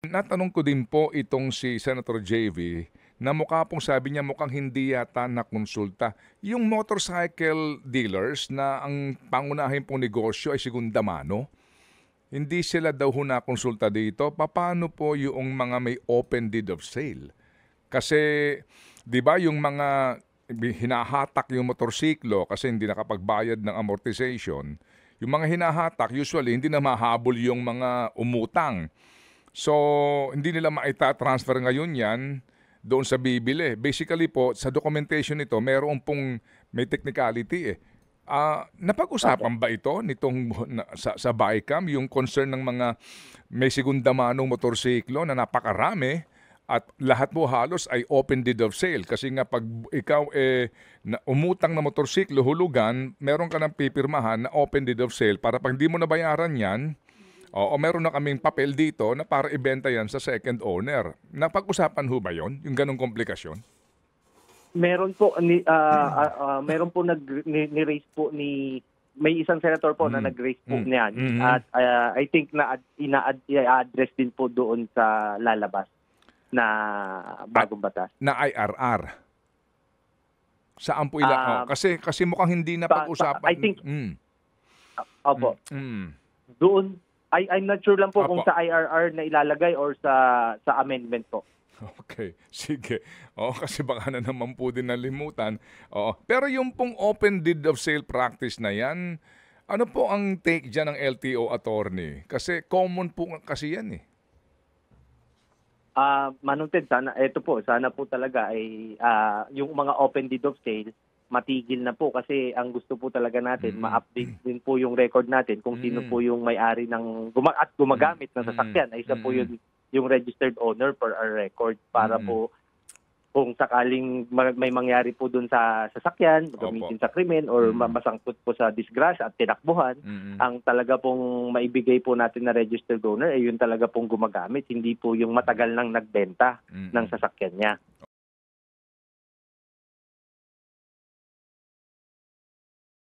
Natanong ko din po itong si Senator JV na mukha pong sabi niya mukhang hindi yata nakonsulta. Yung motorcycle dealers na ang pangunahin pong negosyo ay segunda mano, hindi sila daw ho nakonsulta dito. Paano po yung mga may open deed of sale? Kasi 'di ba yung mga hinahatak yung motorsiklo kasi hindi nakapagbayad ng amortization, yung mga hinahatak usually hindi na mahabol yung mga umutang. So, hindi nila maita-transfer ngayon 'yan doon sa bibili. Basically po, sa documentation nito, meron pong may technicality eh. Opo. Napag-usapan ba ito nitong sa BICAM yung concern ng mga may segunda manong motorsiklo na napakarami at lahat mo halos ay open deed of sale kasi nga pag ikaw umutang na motorsiklo hulugan, meron ka ng pipirmahan na open deed of sale para pag hindi mo nabayaran 'yan. Oo, meron na kaming papel dito na para ibenta yan sa second owner. Napag-usapan ho ba yon? Yung ganong komplikasyon? Meron po ni-raise po may isang senator po na Mm. nag-raise po Mm. niyan Mhm. at I think na i-address din po doon sa lalabas na bagong batas. Na IRR. Saan po Um, kasi mukhang hindi I napag-usapan. think opo, Mm. doon I'm not sure lang po kung Opo. sa IRR na ilalagay or sa amendment po. Okay, sige. Oo, kasi baka na naman po din nalimutan. Oo. Pero yung pong open deed of sale practice na yan, ano po ang take dyan ng LTO attorney? Kasi common po kasi yan eh. Manong Ted, sana po talaga ay yung mga open deed of sale matigil na po kasi ang gusto po talaga natin Mm. ma-update din po yung record natin kung sino Mm. po yung may-ari ng gumagamit ng Mm. sasakyan ay isa po Mm. yung registered owner per our record para Mm. po kung sakaling may mangyari po dun sa sasakyan, Opo. gamitin sa krimen or Mm. masangkot po sa disgrasya at tinakbuhan, Mm. ang talaga pong maibigay po natin na registered owner ay yun talaga pong gumagamit, hindi po yung matagal nang nagbenta ng Mm. sasakyan niya.